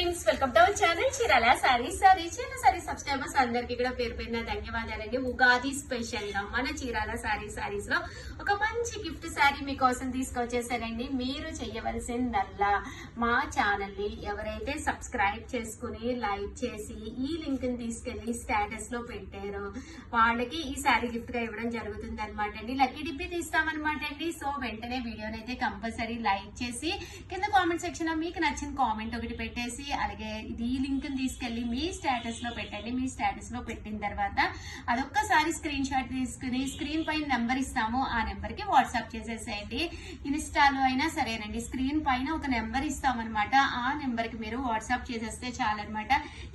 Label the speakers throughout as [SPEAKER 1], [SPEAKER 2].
[SPEAKER 1] Friends, welcome to our channel Chirala saris. Sorry subscribers అందరికి కూడా పేరు పేరున ధన్యవాదాలండి. ఉగాది స్పెషల్ గా మన చీరాల సారీస్ లో ఒక మంచి గిఫ్ట్ శారీ మీకోసం తీసుకొచ్చేసానండి. మీరు చెయ్యవలసిందల్లా మా ఛానల్ ని ఎవరైతే సబ్స్క్రైబ్ చేసుకుని లైక్ చేసి ఈ లింక్ ని తీసుకెళ్లి స్టేటస్ లో పెట్టారో వాళ్ళకి ఈ శారీ గిఫ్ట్ గా ఇవ్వడం జరుగుతుంది అనమాట అండి. లక్కీ డిప్పి తీస్తామన్నమాట అండి. సో వెంటనే వీడియోని అయితే కంపల్సరీ లైక్ చేసి కింద కామెంట్ సెక్షన్ లో మీకు నచ్చిన కామెంట్ ఒకటి పెట్టేసి అలాగే ఈ లింక్ ని తీసుకెళ్లి మీ స్టేటస్ లో పెట్టండి. మీ స్టేటస్ లో పెట్టిన తర్వాత అదొక్కసారి స్క్రీన్ షాట్ తీసుకుని స్క్రీన్ పైన నెంబర్ ఇస్తాము, ఆ నెంబర్ కి వాట్సాప్ చేసేసేయండి. ఇన్స్టాలో అయినా సరేనండి, స్క్రీన్ పైన ఒక నెంబర్ ఇస్తామన్నమాట. ఆ నెంబర్ కి మీరు వాట్సాప్ చేసేస్తే చాలన్నమాట.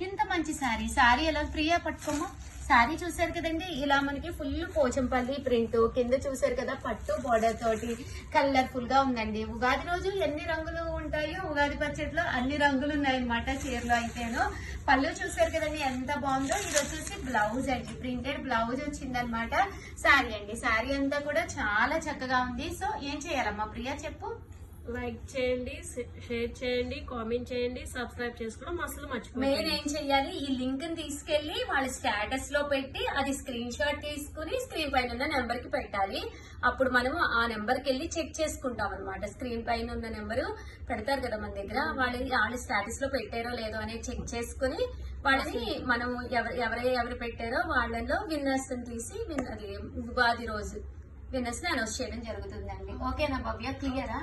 [SPEAKER 1] ఇంత మంచి సారీ ఎలా ఫ్రీగా పట్టుకోమో. శారీ చూసారు కదండి, ఇలా మనకి ఫుల్ పోచంపల్లి ప్రింట్, కింద చూసారు కదా పట్టు బోర్డర్ తోటి కలర్ఫుల్ గా ఉందండి. ఉగాది రోజు ఎన్ని రంగులు ఉంటాయో ఉగాది పచ్చడిలో అన్ని రంగులు ఉన్నాయన్నమాట చీరలో అయితేను. పళ్ళు చూసారు కదండి ఎంత బాగుందో. ఇది వచ్చేసి బ్లౌజ్ అండి, ప్రింటెడ్ బ్లౌజ్ వచ్చిందనమాట. శారీ అండి, శారీ అంతా కూడా చాలా చక్కగా ఉంది. సో ఏం చేయాలమ్మా ప్రియా చెప్పు?
[SPEAKER 2] లైక్ చేయండి, షేర్ చేయండి, కామెంట్ చేయండి, సబ్స్క్రైబ్ చేసుకోవడం అసలు మర్చిపోయింది.
[SPEAKER 1] మెయిన్ ఏం చెయ్యాలి, ఈ లింక్ ని తీసుకెళ్లి వాళ్ళ స్టేటస్ లో పెట్టి అది స్క్రీన్ షాట్ తీసుకుని స్క్రీన్ పైన ఉన్న నెంబర్ కి పెట్టాలి. అప్పుడు మనము ఆ నెంబర్ కి వెళ్ళి చెక్ చేసుకుంటాం అనమాట. స్క్రీన్ పైన ఉన్న నెంబరు పెడతారు కదా మన దగ్గర, వాళ్ళ స్టేటస్ లో పెట్టారో లేదో అనేది చెక్ చేసుకుని వాళ్ళని మనం ఎవరు పెట్టారో వాళ్ళలో విన్నర్స్ తీసి అది ఉగాది రోజు విన్నర్స్ ని అనౌన్స్ చేయడం జరుగుతుందండి. ఓకేనా భవ్య? క్లియరా?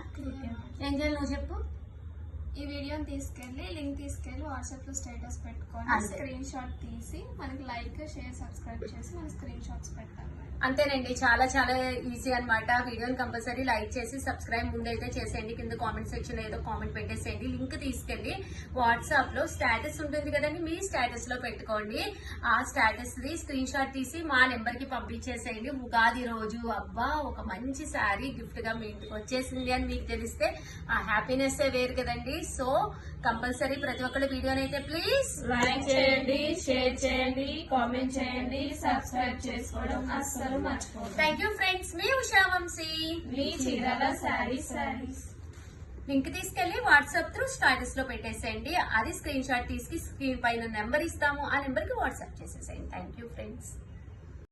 [SPEAKER 1] ఏం చేయాలి నువ్వు చెప్పు.
[SPEAKER 3] ఈ వీడియోని తీసుకెళ్లి లింక్ తీసుకెళ్లి వాట్సాప్ లో స్టేటస్ పెట్టుకొని స్క్రీన్ షాట్ తీసి మనకి లైక్ షేర్ సబ్స్క్రైబ్ చేసి మన స్క్రీన్ షాట్స్ పెట్టాలి.
[SPEAKER 1] అంతేనండి, చాలా చాలా ఈజీ అనమాట. వీడియోని కంపల్సరీ లైక్ చేసి సబ్స్క్రైబ్ ముందైతే చేసేయండి. కింద కామెంట్ సెక్షన్ లో ఏదో కామెంట్ పెట్టేసేయండి. లింక్ తీసుకెళ్లి వాట్సాప్ లో స్టేటస్ ఉంటుంది కదండి, మీ స్టేటస్ లో పెట్టుకోండి. ఆ స్టేటస్ ది స్క్రీన్ షాట్ తీసి మా నెంబర్ కి పంపించేసేయండి. ఉగాది రోజు అబ్బా ఒక మంచి శారీ గిఫ్ట్ గా మీ ఇంటికి వచ్చేసింది అని మీకు తెలిస్తే ఆ హ్యాపీనెస్ వేరు కదండి. సో కంపల్సరీ ప్రతి ఒక్కరు వీడియోని అయితే ప్లీజ్
[SPEAKER 2] లైక్ చేయండి, షేర్ చేయండి, కామెంట్ చేయండి, సబ్స్క్రైబ్ చేసుకోవడం అస్సలు మర్చిపోండి.
[SPEAKER 1] Thank you friends. మీ ఉషా వంశీ,
[SPEAKER 2] మీ చీరాల సారీస్.
[SPEAKER 1] లింక్ తీసుకెళ్లి వాట్సాప్ త్రూ స్టాటస్ లో పెట్టేసేయండి. అది స్క్రీన్ షాట్ తీసుకు స్క్రీన్ పైన నెంబర్ ఇస్తాము, ఆ నెంబర్ కి వాట్సాప్ చేసేసేయండి. Thank you friends.